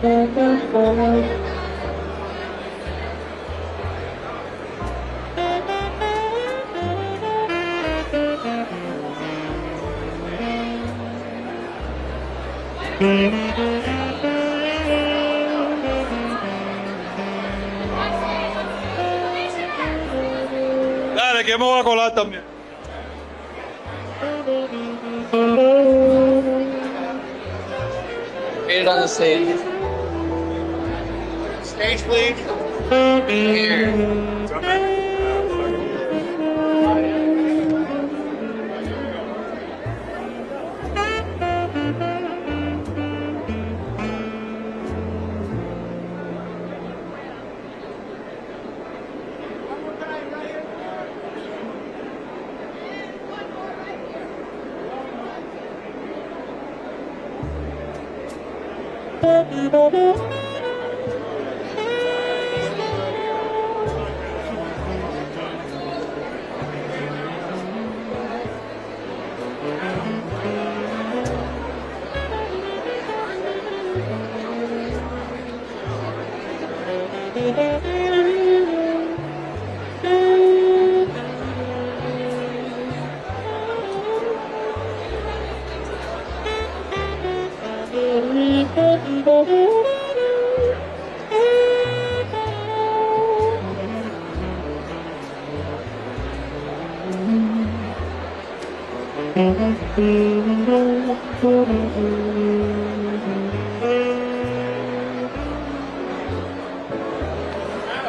Dale, que me voy a colar también. Get on the stage. Stage, please. Here.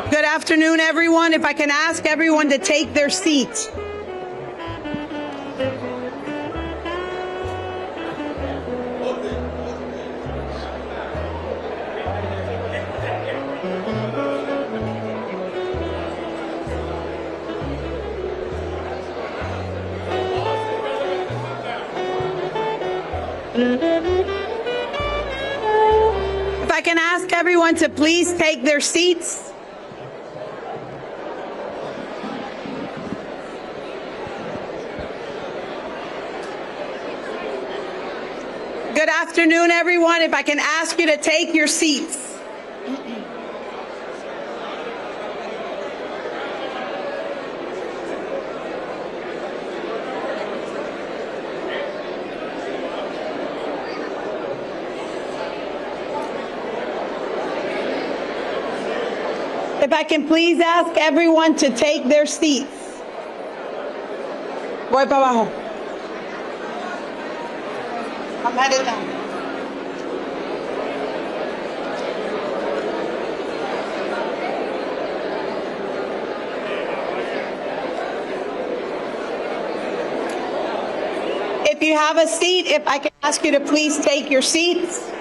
Good afternoon, everyone. If I can ask everyone to take their seats. If I can ask everyone to please take their seats. Good afternoon, everyone. If I can ask you to take your seats. If I can please ask everyone to take their seats. Voy para abajo. I'm headed down. If you have a seat, if I can ask you to please take your seats.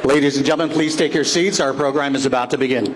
Ladies and gentlemen, please take your seats. Our program is about to begin.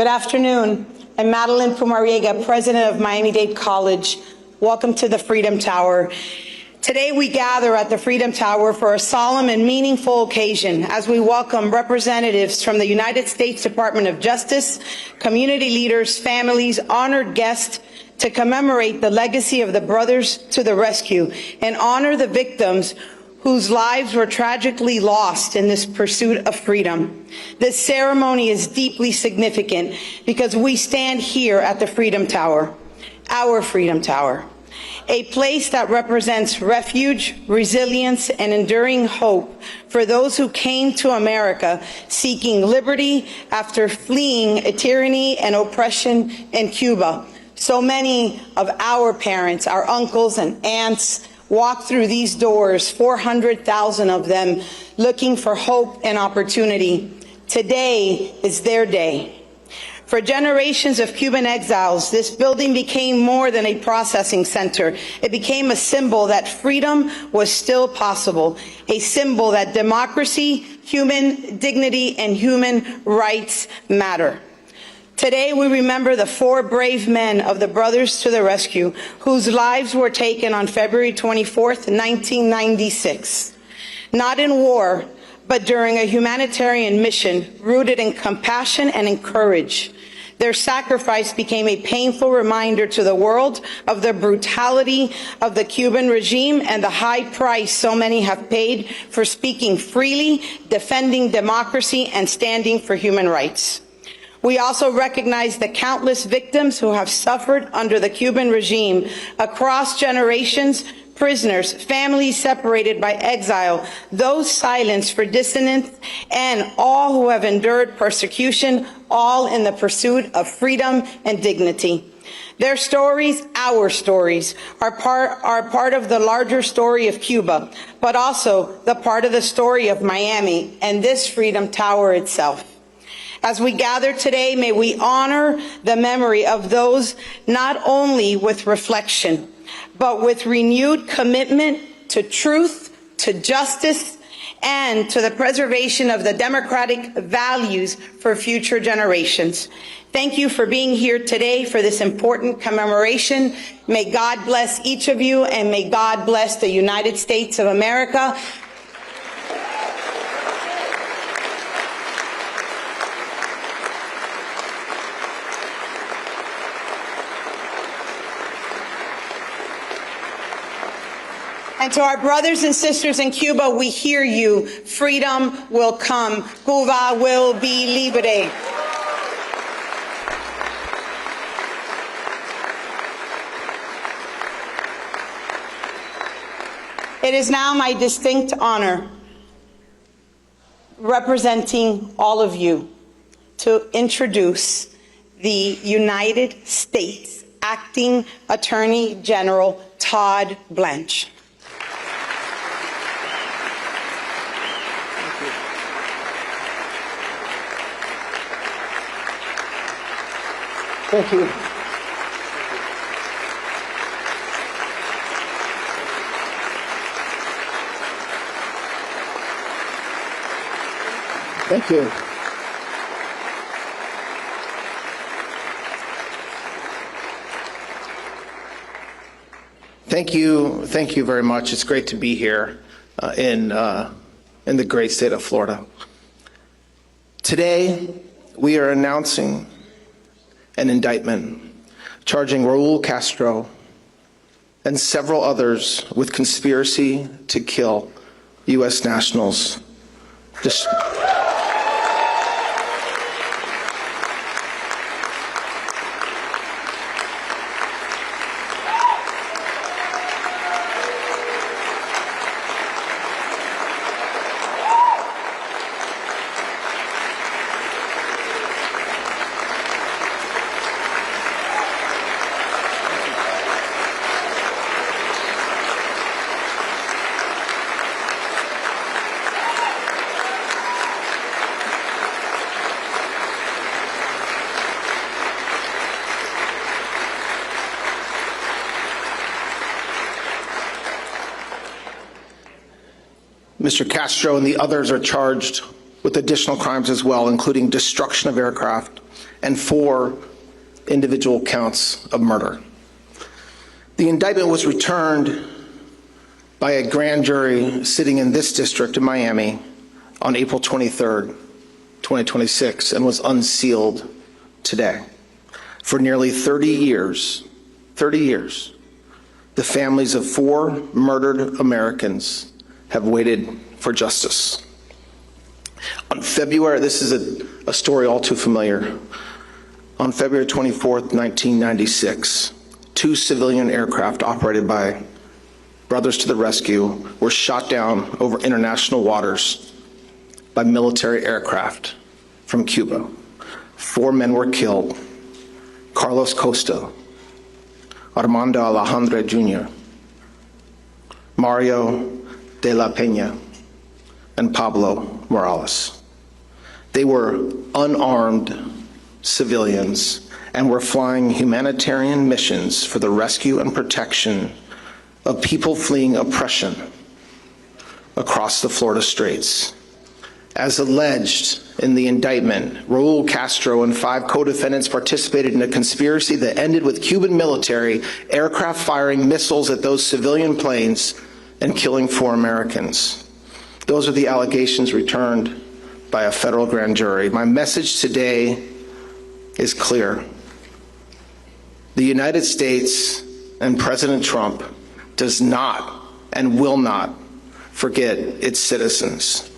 Good afternoon. I'm Madeline Pumariega, president of Miami-Dade College. Welcome to the Freedom Tower. Today we gather at the Freedom Tower for a solemn and meaningful occasion as we welcome representatives from the United States Department of Justice, community leaders, families, honored guests to commemorate the legacy of the Brothers to the Rescue and honor the victims whose lives were tragically lost in this pursuit of freedom. This ceremony is deeply significant because we stand here at the Freedom Tower, our Freedom Tower, a place that represents refuge, resilience, and enduring hope for those who came to America seeking liberty after fleeing a tyranny and oppression in Cuba. So many of our parents, our uncles and aunts, walked through these doors, 400,000 of them, looking for hope and opportunity. Today is their day. For generations of Cuban exiles, this building became more than a processing center. It became a symbol that freedom was still possible, a symbol that democracy, human dignity, and human rights matter. Today, we remember the 4 brave men of the Brothers to the Rescue whose lives were taken on February 24th, 1996. Not in war, but during a humanitarian mission rooted in compassion and in courage. Their sacrifice became a painful reminder to the world of the brutality of the Cuban regime and the high price so many have paid for speaking freely, defending democracy, and standing for human rights. We also recognize the countless victims who have suffered under the Cuban regime across generations, prisoners, families separated by exile, those silenced for dissent, and all who have endured persecution, all in the pursuit of freedom and dignity. Their stories, our stories, are part of the larger story of Cuba, but also the part of the story of Miami and this Freedom Tower itself. As we gather today, may we honor the memory of those not only with reflection, but with renewed commitment to truth, to justice, and to the preservation of the democratic values for future generations. Thank you for being here today for this important commemoration. May God bless each of you, and may God bless the United States of America. And to our brothers and sisters in Cuba, we hear you. Freedom will come. Cuba will be libre. It is now my distinct honor, representing all of you, to introduce the United States Acting Attorney General Todd Blanche. Thank you. Thank you. Thank you very much. It's great to be here in the great state of Florida. Today, we are announcing an indictment charging Raul Castro and several others with conspiracy to kill U.S. nationals. Mr. Castro and the others are charged with additional crimes as well, including destruction of aircraft, and 4 individual counts of murder. The indictment was returned by a grand jury sitting in this district in Miami on April 23rd, 2026, and was unsealed today. For nearly 30 years, the families of 4 murdered Americans have waited for justice. On February, this is a story all too familiar. On February 24th, 1996, 2 civilian aircraft operated by Brothers to the Rescue were shot down over international waters by military aircraft from Cuba. 4 men were killed: Carlos Costa, Armando Alejandre Jr., Mario de la Peña, and Pablo Morales. They were unarmed civilians and were flying humanitarian missions for the rescue and protection of people fleeing oppression across the Florida Straits. As alleged in the indictment, Raul Castro and 5 co-defendants participated in a conspiracy that ended with Cuban military aircraft firing missiles at those civilian planes and killing 4 Americans. Those are the allegations returned by a federal grand jury. My message today is clear. The United States and President Trump does not and will not forget its citizens.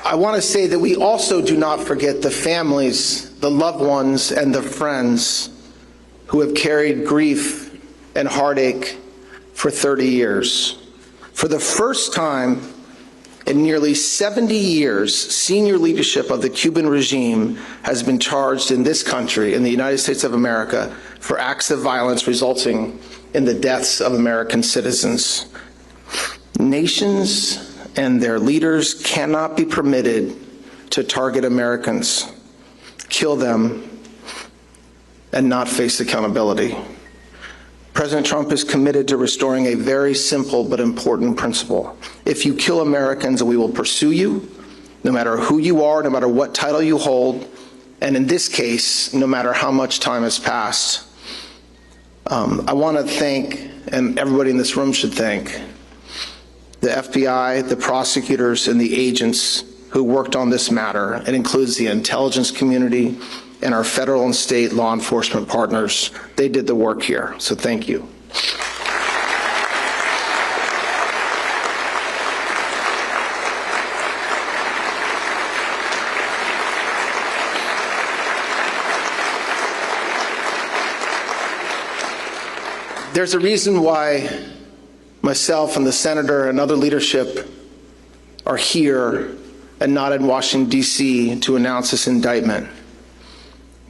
I want to say that we also do not forget the families, the loved ones, and the friends who have carried grief and heartache for 30 years. For the first time in nearly 70 years, senior leadership of the Cuban regime has been charged in this country, in the United States of America, for acts of violence resulting in the deaths of American citizens. Nations and their leaders cannot be permitted to target Americans, kill them, and not face accountability. President Trump is committed to restoring a very simple but important principle. If you kill Americans, we will pursue you, no matter who you are, no matter what title you hold, and in this case, no matter how much time has passed. I want to thank, and everybody in this room should thank, the FBI, the prosecutors, and the agents who worked on this matter. It includes the intelligence community and our federal and state law enforcement partners. They did the work here, so thank you. There's a reason why myself and the senator and other leadership are here and not in Washington, D.C. to announce this indictment.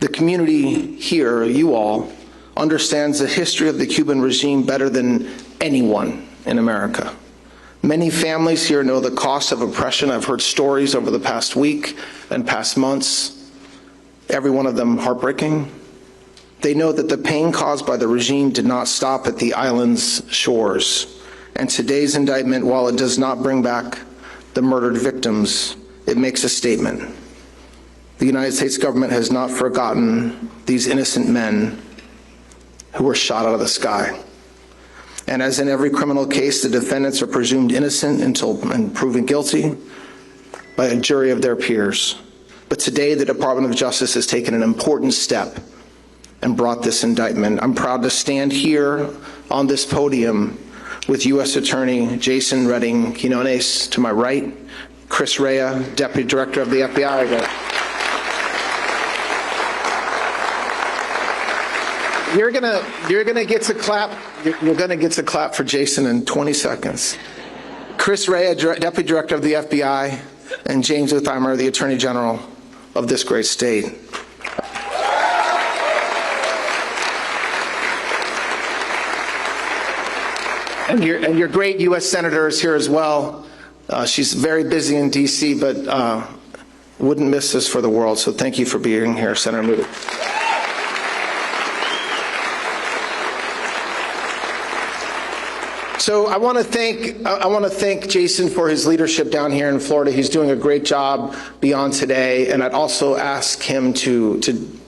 The community here, you all, understands the history of the Cuban regime better than anyone in America. Many families here know the cost of oppression. I've heard stories over the past week and past months, every one of them heartbreaking. They know that the pain caused by the regime did not stop at the island's shores. And today's indictment, while it does not bring back the murdered victims, it makes a statement. The United States government has not forgotten these innocent men who were shot out of the sky. And as in every criminal case, the defendants are presumed innocent until proven guilty by a jury of their peers. But today, the Department of Justice has taken an important step and brought this indictment. I'm proud to stand here on this podium with U.S. Attorney Jason Redding Quinones to my right, Chris Rea, Deputy Director of the FBI. You're gonna get to clap. You're gonna get to clap for Jason in 20 seconds. Chris Rea, Deputy Director of the FBI, and James Utheimer, the Attorney General of this great state. And your great U.S. Senator is here as well. She's very busy in D.C., but wouldn't miss this for the world. So thank you for being here, Senator Moody. So I want to thank Jason for his leadership down here in Florida. He's doing a great job beyond today, and I'd also ask him to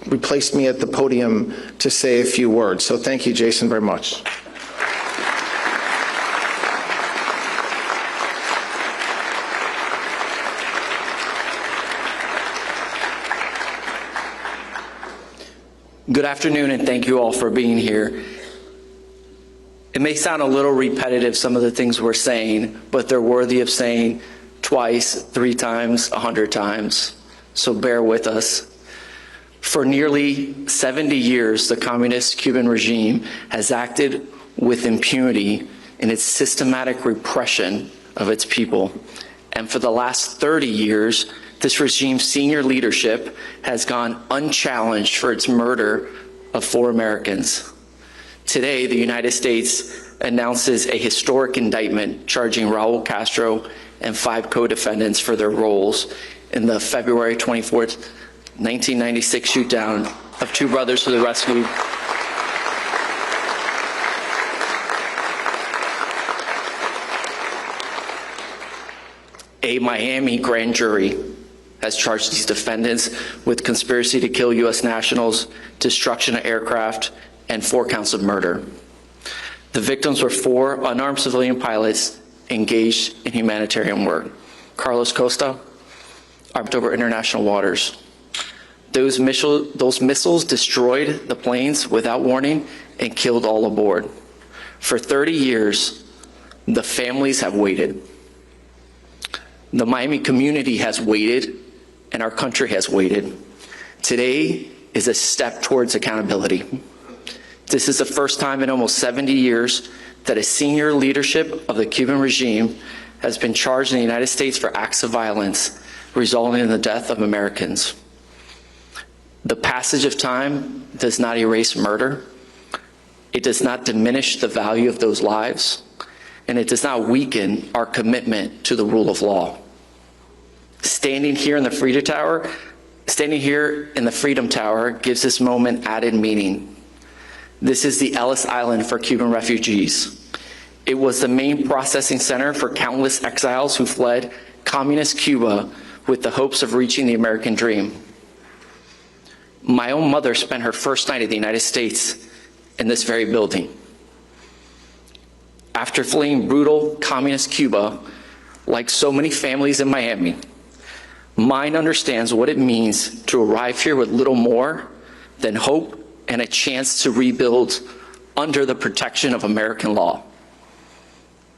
replace me at the podium to say a few words. So thank you, Jason, very much. Good afternoon, and thank you all for being here. It may sound a little repetitive, some of the things we're saying, but they're worthy of saying twice, 3 times, 100 times. So bear with us. For nearly 70 years, the communist Cuban regime has acted with impunity in its systematic repression of its people. And for the last 30 years, this regime's senior leadership has gone unchallenged for its murder of 4 Americans. Today, the United States announces a historic indictment charging Raul Castro and 5 co-defendants for their roles in the February 24th, 1996 shootdown of 2 brothers who were rescued. A Miami grand jury has charged these defendants with conspiracy to kill U.S. nationals, destruction of aircraft, and 4 counts of murder. The victims were 4 unarmed civilian pilots engaged in humanitarian work. Carlos Costa, armed over international waters. Those missiles destroyed the planes without warning and killed all aboard. For 30 years, the families have waited. The Miami community has waited, and our country has waited. Today is a step towards accountability. This is the first time in almost 70 years that a senior leadership of the Cuban regime has been charged in the United States for acts of violence, resulting in the death of Americans. The passage of time does not erase murder. It does not diminish the value of those lives, and it does not weaken our commitment to the rule of law. Standing here in the Freedom Tower gives this moment added meaning. This is the Ellis Island for Cuban refugees. It was the main processing center for countless exiles who fled communist Cuba with the hopes of reaching the American dream. My own mother spent her first night in the United States in this very building. After fleeing brutal communist Cuba, like so many families in Miami, mine understands what it means to arrive here with little more than hope and a chance to rebuild under the protection of American law.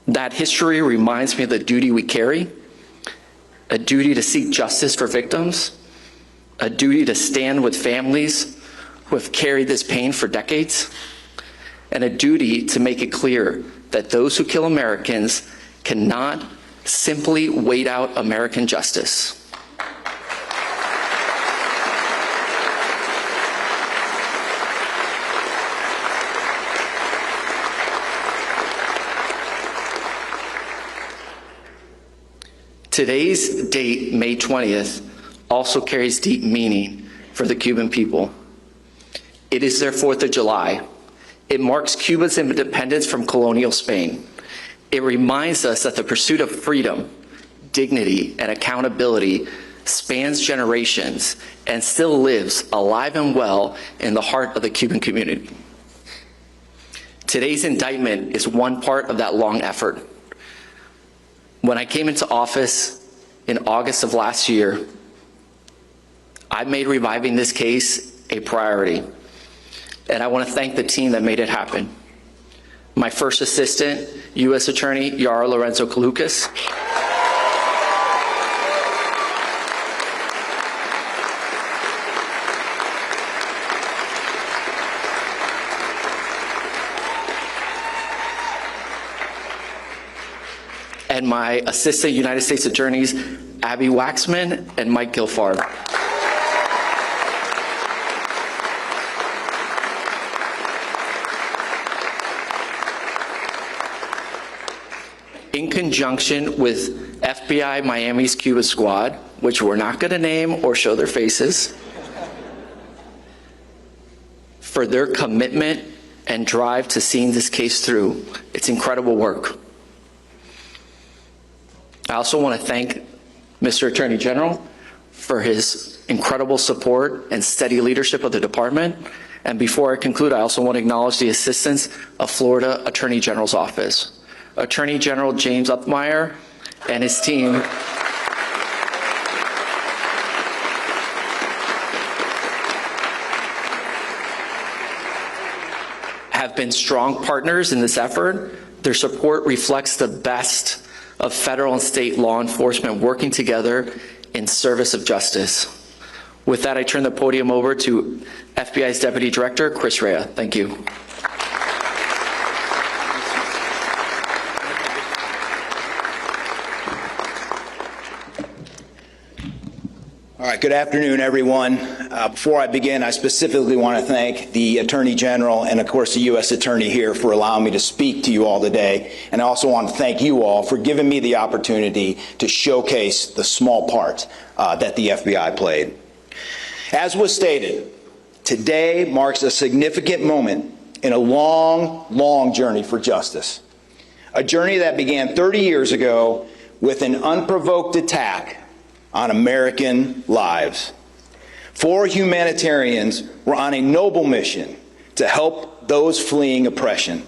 That history reminds me of the duty we carry, a duty to seek justice for victims, a duty to stand with families who have carried this pain for decades, and a duty to make it clear that those who kill Americans cannot simply wait out American justice. Today's date, May 20th, also carries deep meaning for the Cuban people. It is their 4th of July. It marks Cuba's independence from colonial Spain. It reminds us that the pursuit of freedom, dignity, and accountability spans generations and still lives alive and well in the heart of the Cuban community. Today's indictment is one part of that long effort. When I came into office in August of last year, I made reviving this case a priority. And I want to thank the team that made it happen. My first assistant, U.S. Attorney Yara Lorenzo Kalukas. And my assistant United States Attorneys, Abby Waxman and Mike Gilfarb. conjunction with FBI Miami's Cuba squad, which we're not going to name or show their faces, for their commitment and drive to seeing this case through. It's incredible work. I also want to thank Mr. Attorney General for his incredible support and steady leadership of the department. And before I conclude, I also want to acknowledge the assistance of Florida Attorney General's office. Attorney General James Upmeyer and his team have been strong partners in this effort. Their support reflects the best of federal and state law enforcement working together in service of justice. With that, I turn the podium over to FBI's Deputy Director, Chris Rea. Thank you. All right, good afternoon, everyone. Before I begin, I specifically want to thank the Attorney General and, of course, the U.S. Attorney here for allowing me to speak to you all today. And I also want to thank you all for giving me the opportunity to showcase the small part that the FBI played. As was stated, today marks a significant moment in a long, long journey for justice. A journey that began 30 years ago with an unprovoked attack on American lives. 4 humanitarians were on a noble mission to help those fleeing oppression.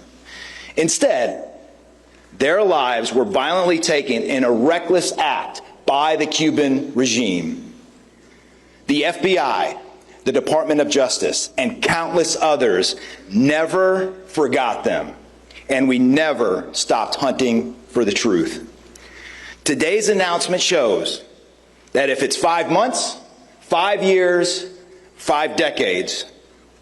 Instead, their lives were violently taken in a reckless act by the Cuban regime. The FBI, the Department of Justice, and countless others never forgot them, and we never stopped hunting for the truth. Today's announcement shows that if it's 5 months, 5 years, 5 decades,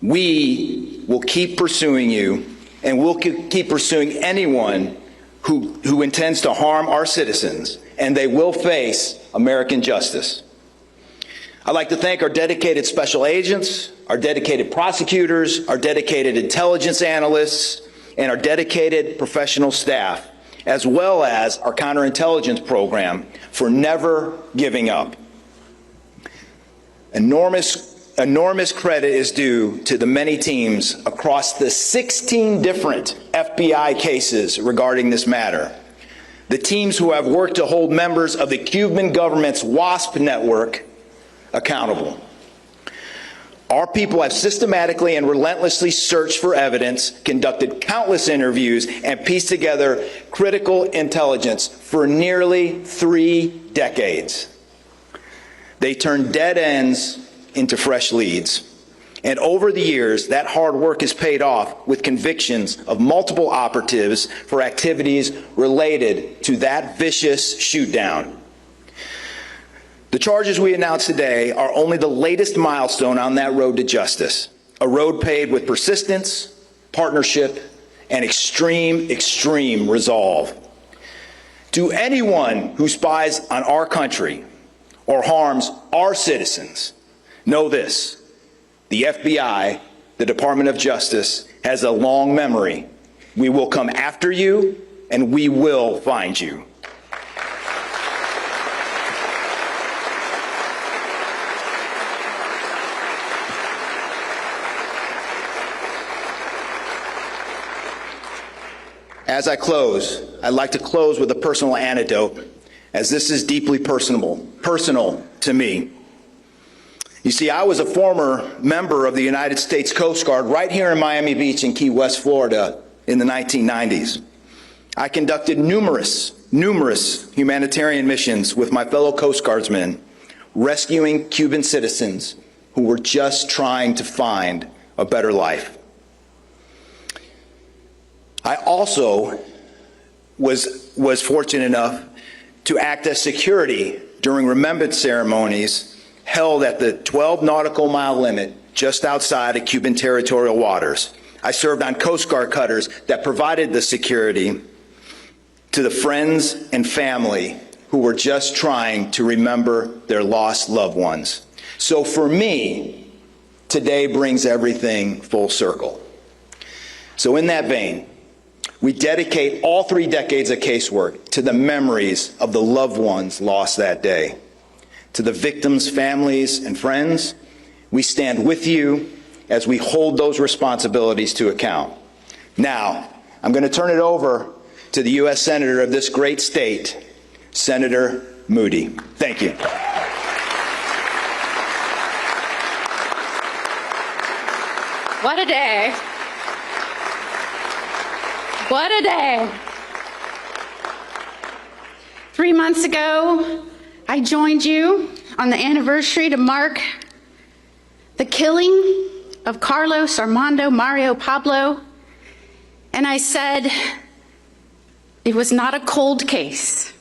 we will keep pursuing you, and we'll keep pursuing anyone who intends to harm our citizens, and they will face American justice. I'd like to thank our dedicated special agents, our dedicated prosecutors, our dedicated intelligence analysts, and our dedicated professional staff, as well as our counterintelligence program, for never giving up. Enormous credit is due to the many teams across the 16 different FBI cases regarding this matter. The teams who have worked to hold members of the Cuban government's WASP network accountable. Our people have systematically and relentlessly searched for evidence, conducted countless interviews, and pieced together critical intelligence for nearly 3 decades. They turned dead ends into fresh leads. And over the years, that hard work has paid off with convictions of multiple operatives for activities related to that vicious shoot-down. The charges we announced today are only the latest milestone on that road to justice, a road paved with persistence, partnership, and extreme resolve. To anyone who spies on our country or harms our citizens, know this: the FBI, the Department of Justice, has a long memory. We will come after you, and we will find you. As I close, I'd like to close with a personal anecdote, as this is deeply personal to me. You see, I was a former member of the United States Coast Guard right here in Miami Beach and Key West, Florida in the 1990s. I conducted numerous humanitarian missions with my fellow Coast Guardsmen, rescuing Cuban citizens who were just trying to find a better life. I also was fortunate enough to act as security during remembrance ceremonies held at the 12 nautical mile limit just outside of Cuban territorial waters. I served on Coast Guard cutters that provided the security to the friends and family who were just trying to remember their lost loved ones. So for me, today brings everything full circle. So in that vein, We dedicate all 3 decades of casework to the memories of the loved ones lost that day. To the victims' families and friends, we stand with you as we hold those responsibilities to account. Now, I'm going to turn it over to the U.S. Senator of this great state, Senator Moody. Thank you. What a day. What a day. 3 months ago, I joined you on the anniversary to mark the killing of Carlos, Armando, Mario, Pablo, and I said it was not a cold case.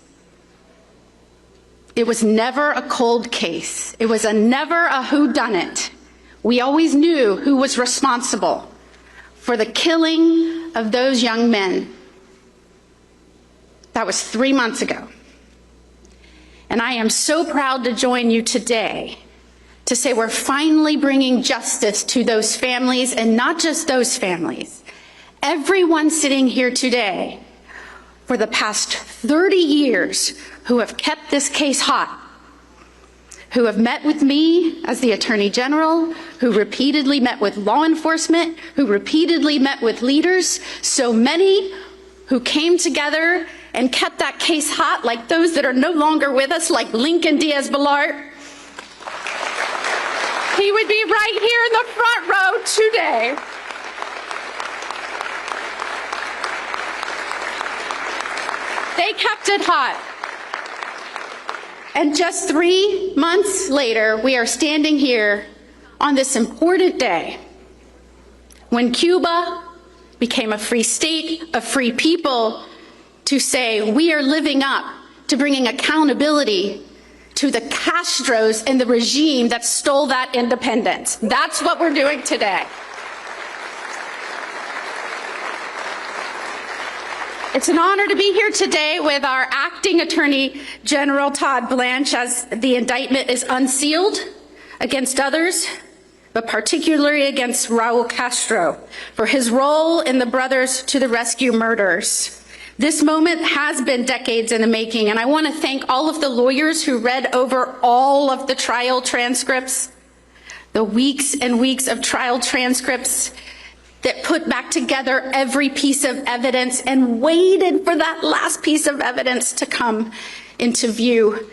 It was never a cold case. It was never a whodunit. We always knew who was responsible for the killing of those young men. That was 3 months ago. And I am so proud to join you today to say we're finally bringing justice to those families, and not just those families. Everyone sitting here today for the past 30 years who have kept this case hot, who have met with me as the Attorney General, who repeatedly met with law enforcement, who repeatedly met with leaders, so many who came together and kept that case hot, like those that are no longer with us, like Lincoln Diaz-Balart. He would be right here in the front row today. They kept it hot. And just 3 months later, we are standing here on this important day when Cuba became a free state, a free people, to say we are living up to bringing accountability to the Castros and the regime that stole that independence. That's what we're doing today. It's an honor to be here today with our acting Attorney General, Todd Blanche, as the indictment is unsealed against others, but particularly against Raul Castro for his role in the Brothers to the Rescue murders. This moment has been decades in the making, and I want to thank all of the lawyers who read over all of the trial transcripts, the weeks and weeks of trial transcripts that put back together every piece of evidence and waited for that last piece of evidence to come into view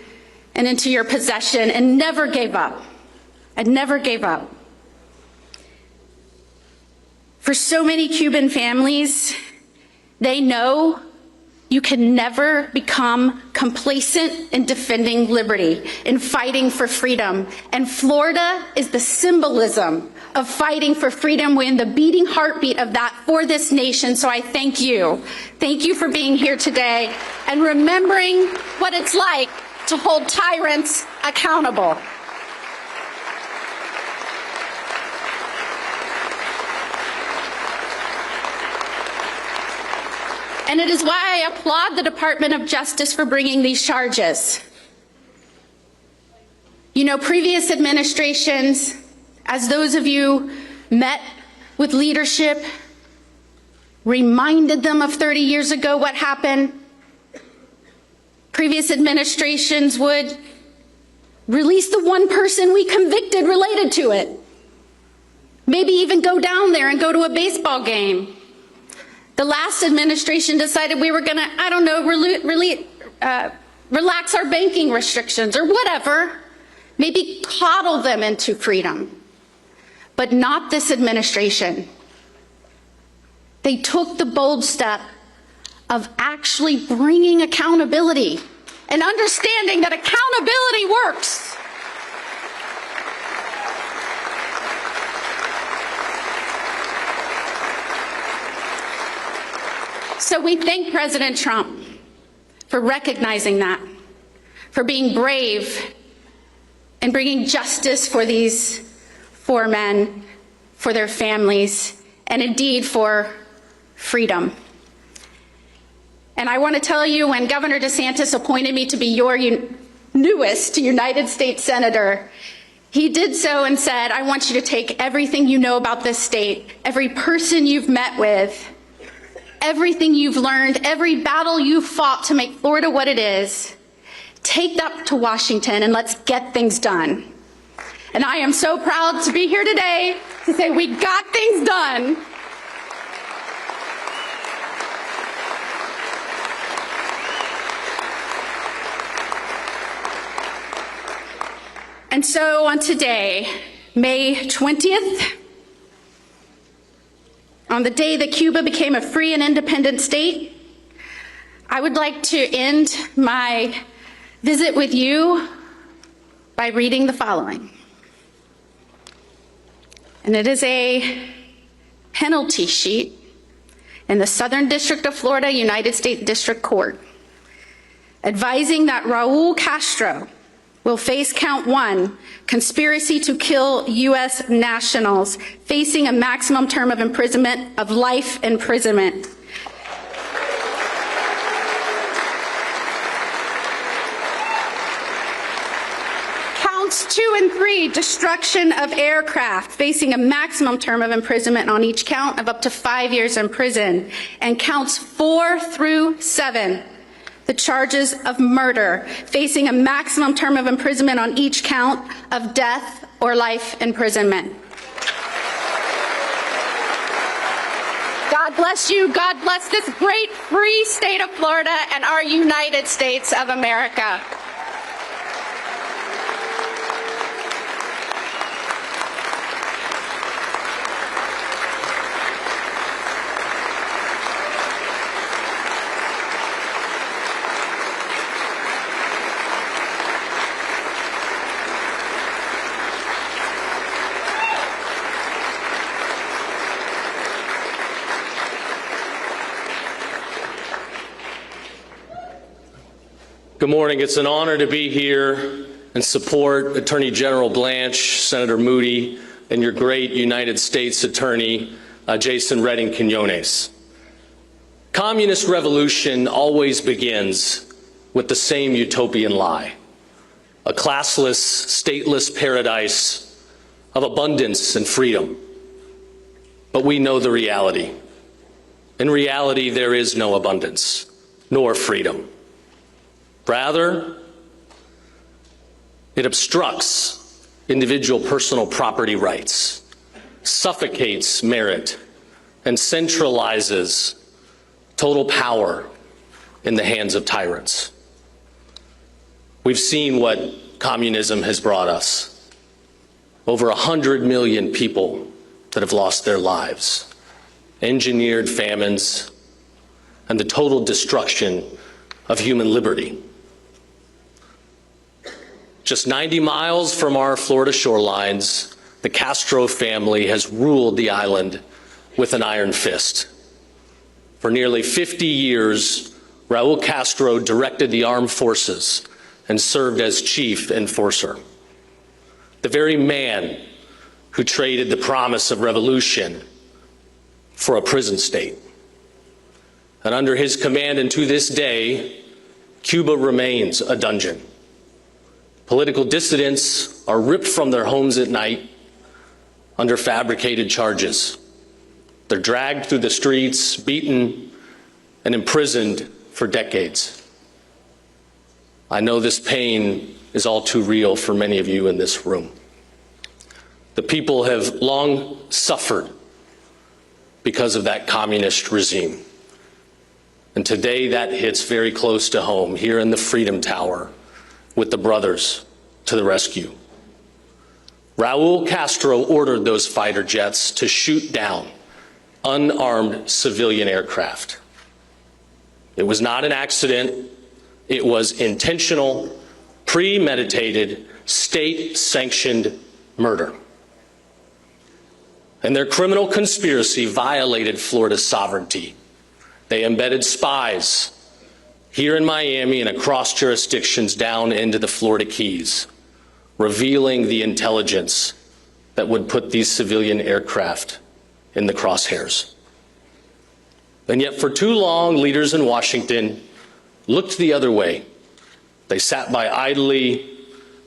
and into your possession, and never gave up. I never gave up. For so many Cuban families, they know you can never become complacent in defending liberty, in fighting for freedom. And Florida is the symbolism of fighting for freedom. We're in the beating heartbeat of that for this nation. So I thank you. Thank you for being here today and remembering what it's like to hold tyrants accountable. And it is why I applaud the Department of Justice for bringing these charges. You know, previous administrations, as those of you met with leadership, reminded them of 30 years ago what happened, previous administrations would release the one person we convicted related to it. Maybe even go down there and go to a baseball game. The last administration decided we were going to, I don't know, relax our banking restrictions or whatever. Maybe coddle them into freedom. But not this administration. They took the bold step of actually bringing accountability and understanding that accountability works. So we thank President Trump for recognizing that, for being brave and bringing justice for these 4 men, for their families, and indeed for freedom. And I want to tell you, when Governor DeSantis appointed me to be your newest United States Senator, he did so and said, I want you to take everything you know about this state, every person you've met with, everything you've learned, every battle you've fought to make Florida what it is. Take that to Washington and let's get things done. And I am so proud to be here today to say we got things done. And so on today, May 20th, on the day that Cuba became a free and independent state, I would like to end my visit with you by reading the following. And it is a penalty sheet in the Southern District of Florida, United States District Court, advising that Raul Castro will face count 1, conspiracy to kill U.S. nationals, facing a maximum term of imprisonment of life imprisonment. Counts 2 and 3, destruction of aircraft, facing a maximum term of imprisonment on each count of up to 5 years in prison. And counts 4 through 7, the charges of murder, facing a maximum term of imprisonment on each count of death or life imprisonment. God bless you. God bless this great free state of Florida and our United States of America. Good morning. It's an honor to be here and support Attorney General Blanche, Senator Moody, and your great United States Attorney, Jason Redding Quinones. Communist revolution always begins with the same utopian lie, a classless, stateless paradise of abundance and freedom. But we know the reality. In reality, there is no abundance, nor freedom. Rather, it obstructs individual personal property rights, suffocates merit, and centralizes total power in the hands of tyrants. We've seen what communism has brought us. Over 100 million people that have lost their lives, engineered famines, and the total destruction of human liberty. Just 90 miles from our Florida shorelines, the Castro family has ruled the island with an iron fist. For nearly 50 years, Raul Castro directed the armed forces and served as chief enforcer. The very man who traded the promise of revolution for a prison state. And under his command and to this day, Cuba remains a dungeon. Political dissidents are ripped from their homes at night under fabricated charges. They're dragged through the streets, beaten, and imprisoned for decades. I know this pain is all too real for many of you in this room. The people have long suffered because of that communist regime. And today that hits very close to home here in the Freedom Tower with the brothers to the rescue. Raul Castro ordered those fighter jets to shoot down unarmed civilian aircraft. It was not an accident. It was intentional, premeditated, state-sanctioned murder. And their criminal conspiracy violated Florida's sovereignty. They embedded spies here in Miami and across jurisdictions down into the Florida Keys, revealing the intelligence that would put these civilian aircraft in the crosshairs. And yet for too long, leaders in Washington looked the other way. They sat by idly.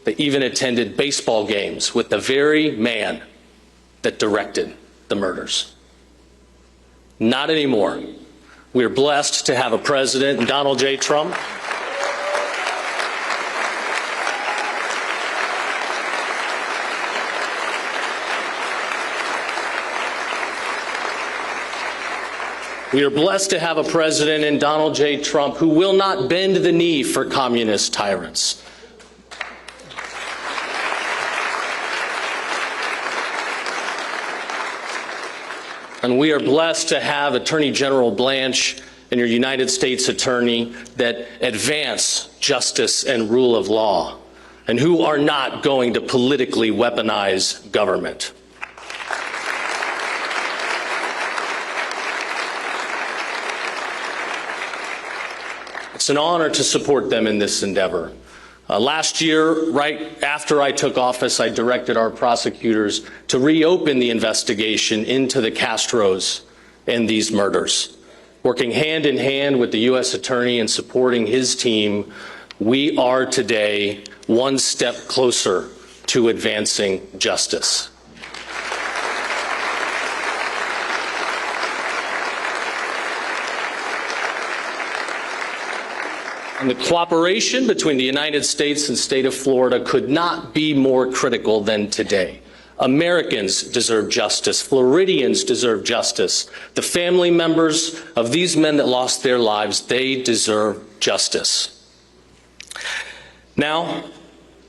They even attended baseball games with the very man that directed the murders. Not anymore. We are blessed to have a president, Donald J. Trump, We are blessed to have a president in Donald J. Trump who will not bend the knee for communist tyrants. And we are blessed to have Attorney General Blanche and your United States Attorney that advance justice and rule of law and who are not going to politically weaponize government. It's an honor to support them in this endeavor. Last year, right after I took office, I directed our prosecutors to reopen the investigation into the Castros and these murders. Working hand in hand with the U.S. Attorney and supporting his team, we are today one step closer to advancing justice. And the cooperation between the United States and state of Florida could not be more critical than today. Americans deserve justice. Floridians deserve justice. The family members of these men that lost their lives, they deserve justice. Now,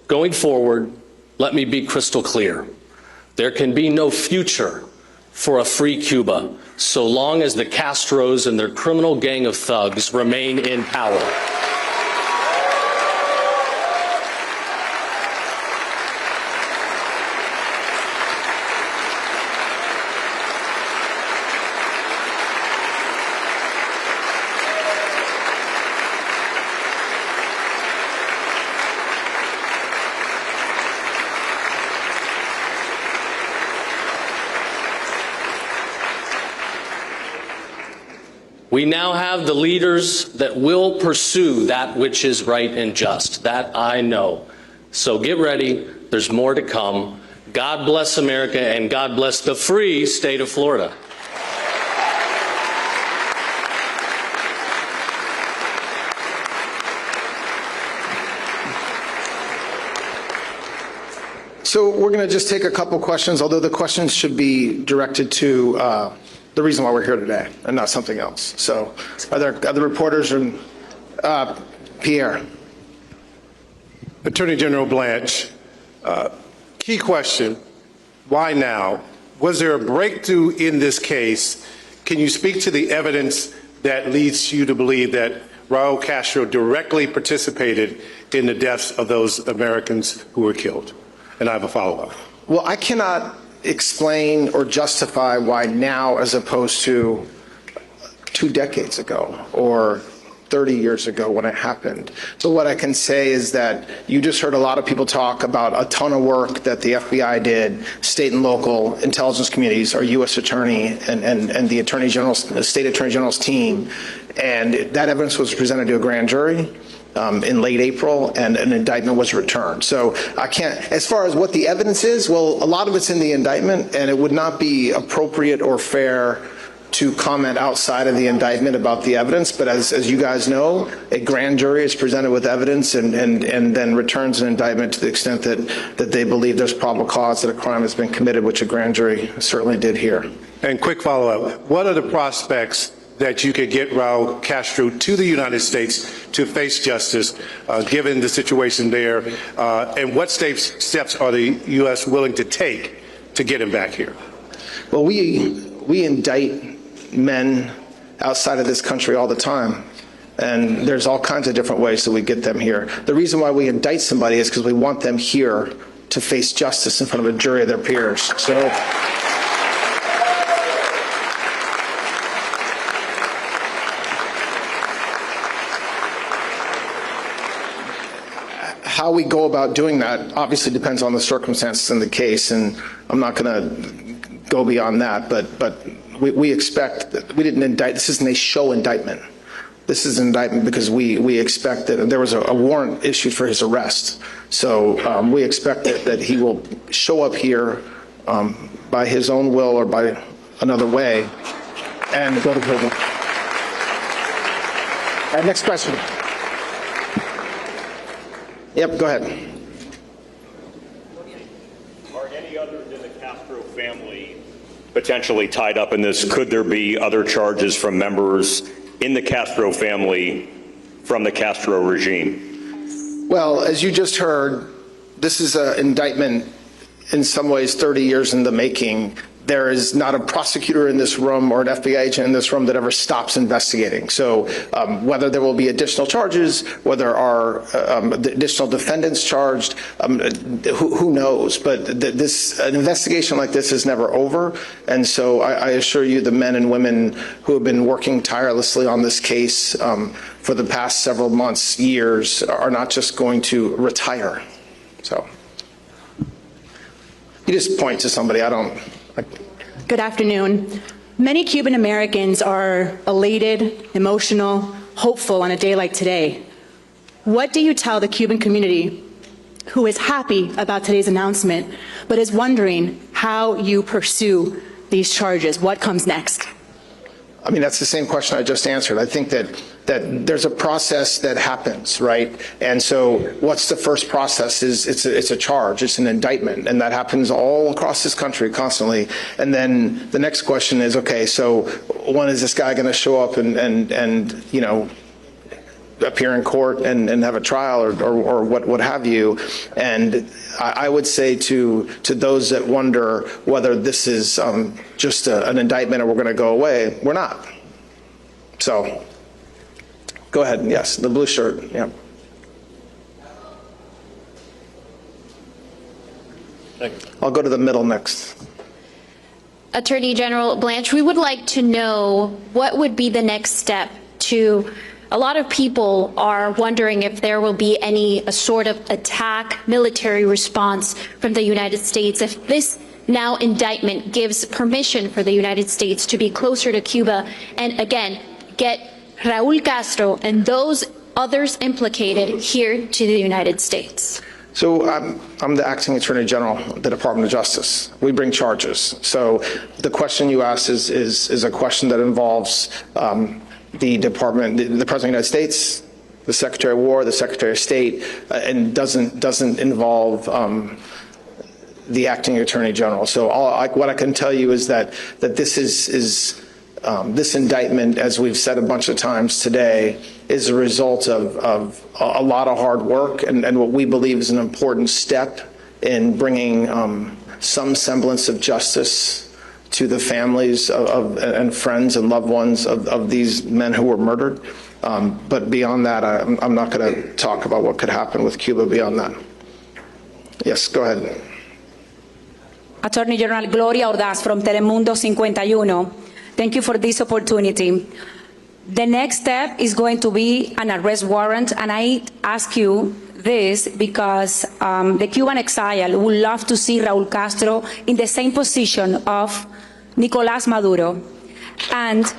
going forward, let me be crystal clear. There can be no future for a free Cuba so long as the Castros and their criminal gang of thugs remain in power. We now have the leaders that will pursue that which is right and just. That I know. So get ready. There's more to come. God bless America and God bless the free state of Florida. So we're going to just take a couple questions, although the questions should be directed to the reason why we're here today and not something else. So are there other reporters? And Pierre. Attorney General Blanche, key question, why now? Was there a breakthrough in this case? Can you speak to the evidence that leads you to believe that Raul Castro directly participated in the deaths of those Americans who were killed? And I have a follow-up. Well, I cannot explain or justify why now as opposed to 2 decades ago or 30 years ago when it happened. But what I can say is that you just heard a lot of people talk about a ton of work that the FBI did, state and local intelligence communities, our U.S. Attorney and the Attorney General's, the State Attorney General's team. And that evidence was presented to a grand jury in late April, and an indictment was returned. So I can't, as far as what the evidence is, well, a lot of it's in the indictment, and it would not be appropriate or fair to comment outside of the indictment about the evidence. But as you guys know, a grand jury is presented with evidence and then returns an indictment to the extent that they believe there's probable cause that a crime has been committed, which a grand jury certainly did here. And quick follow-up, what are the prospects that you could get Raul Castro to the United States to face justice, given the situation there, and what steps are the U.S. willing to take to get him back here? Well, we indict men outside of this country all the time, and there's all kinds of different ways that we get them here. The reason why we indict somebody is because we want them here to face justice in front of a jury of their peers. So. How we go about doing that obviously depends on the circumstances in the case, and I'm not going to go beyond that, but we expect that we didn't indict. This isn't a show indictment. This is an indictment because we expect that there was a warrant issued for his arrest. So we expect that he will show up here by his own will or by another way and go to prison. Next question. Yep, go ahead. Are any others in the Castro family potentially tied up in this? Could there be other charges from members in the Castro family from the Castro regime? Well, as you just heard, this is an indictment in some ways 30 years in the making. There is not a prosecutor in this room or an FBI agent in this room that ever stops investigating. So whether there will be additional charges, whether there are additional defendants charged, who knows? But an investigation like this is never over. And so I assure you the men and women who have been working tirelessly on this case for the past several months, years, are not just going to retire. So you just point to somebody. Good afternoon. Many Cuban Americans are elated, emotional, hopeful on a day like today. What do you tell the Cuban community who is happy about today's announcement, but is wondering how you pursue these charges? What comes next? I mean, that's the same question I just answered. I think that there's a process that happens, right? And so what's the first process is it's a charge, it's an indictment, and that happens all across this country constantly. And then the next question is, okay, so when is this guy going to show up and you know, appear in court and have a trial or what have you? And I would say to those that wonder whether this is just an indictment or we're going to go away, we're not. So go ahead. Yes, the blue shirt. Yeah. I'll go to the middle next. Attorney General Blanche, we would like to know what would be the next step to, a lot of people are wondering if there will be any sort of attack, military response from the United States, if this now indictment gives permission for the United States to be closer to Cuba and again, get Raul Castro and those others implicated here to the United States. So I'm the acting Attorney General of the Department of Justice. We bring charges. So the question you asked is a question that involves the Department, the President of the United States, the Secretary of War, the Secretary of State, and doesn't involve the acting Attorney General. So what I can tell you is that this is this indictment, as we've said a bunch of times today, is a result of a lot of hard work and what we believe is an important step in bringing some semblance of justice to the families and friends and loved ones of these men who were murdered. But beyond that, I'm not going to talk about what could happen with Cuba beyond that. Yes, go ahead. Attorney General Gloria Ordaz from Telemundo 51. Thank you for this opportunity. The next step is going to be an arrest warrant, and I ask you this because the Cuban exile would love to see Raul Castro in the same position of Nicolás Maduro. And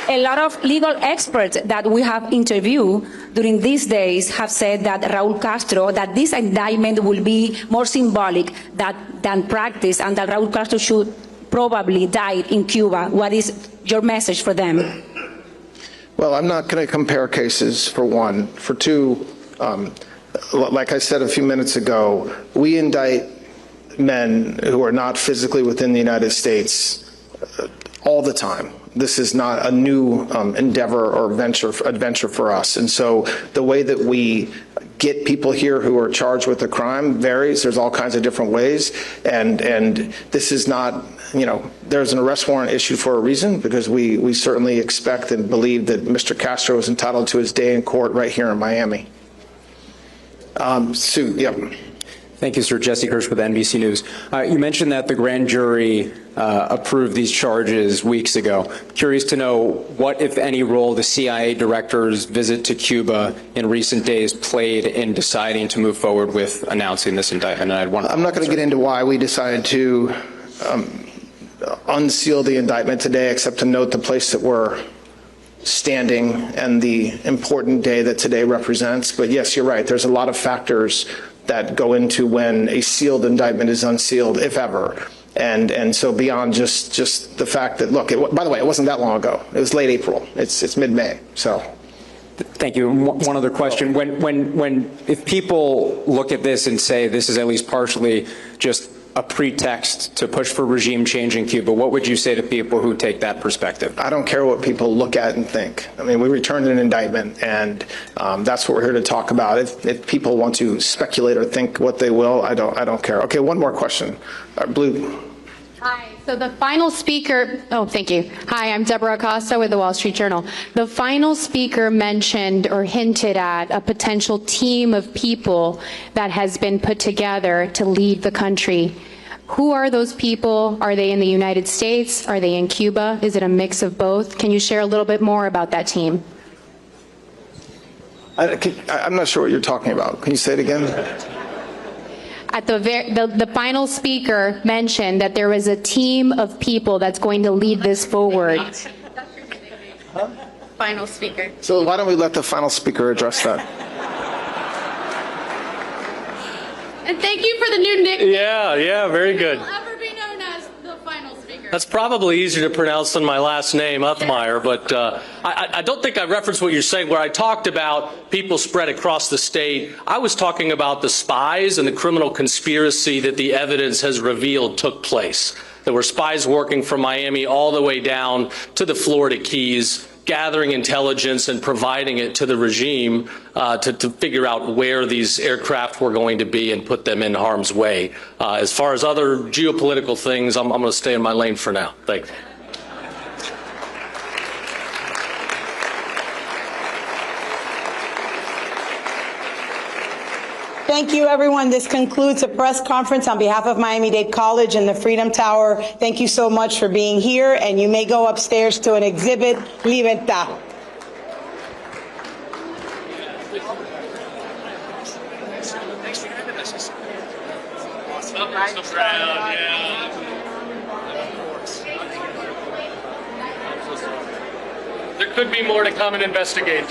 a lot of legal experts that we have interviewed during these days have said that Raul Castro, that this indictment will be more symbolic than practice, and that Raul Castro should probably die in Cuba. What is your message for them? Well, I'm not going to compare cases, for one. For two, like I said a few minutes ago, we indict men who are not physically within the United States all the time. This is not a new endeavor or adventure for us. And so the way that we get people here who are charged with a crime varies. There's all kinds of different ways. And this is not, you know, there's an arrest warrant issued for a reason, because we certainly expect and believe that Mr. Castro is entitled to his day in court right here in Miami. Sue, yep. Thank you, sir. Jesse Hirsch with NBC News. You mentioned that the grand jury approved these charges weeks ago. Curious to know what, if any, role the CIA director's visit to Cuba in recent days played in deciding to move forward with announcing this indictment. And I'm not going to get into why we decided to unseal the indictment today, except to note the place that we're standing and the important day that today represents. But yes, you're right. There's a lot of factors that go into when a sealed indictment is unsealed, if ever. And so beyond just the fact that, look, by the way, it wasn't that long ago. It was late April. It's mid-May, so. Thank you. One other question. If people look at this and say this is at least partially just a pretext to push for regime change in Cuba, what would you say to people who take that perspective? I don't care what people look at and think. I mean, we returned an indictment, and that's what we're here to talk about. If people want to speculate or think what they will, I don't care. Okay, one more question. Blue. Hi. So the final speaker, thank you. Hi, I'm Deborah Acosta with the Wall Street Journal. The final speaker mentioned or hinted at a potential team of people that has been put together to lead the country. Who are those people? Are they in the United States? Are they in Cuba? Is it a mix of both? Can you share a little bit more about that team? I'm not sure what you're talking about. Can you say it again? At the final speaker mentioned that there was a team of people that's going to lead this forward. Huh? Final speaker. So why don't we let the final speaker address that? And thank you for the new nickname. Yeah, very good. Will ever be known as the final speaker. That's probably easier to pronounce than my last name, Uthmeyer, but I don't think I referenced what you're saying. Where I talked about people spread across the state, I was talking about the spies and the criminal conspiracy that the evidence has revealed took place. There were spies working from Miami all the way down to the Florida Keys, gathering intelligence and providing it to the regime to figure out where these aircraft were going to be and put them in harm's way. As far as other geopolitical things, I'm going to stay in my lane for now. Thanks. Thank you, everyone. This concludes the press conference on behalf of Miami-Dade College and the Freedom Tower. Thank you so much for being here, and you may go upstairs to an exhibit, Libertad. There could be more to come and investigate.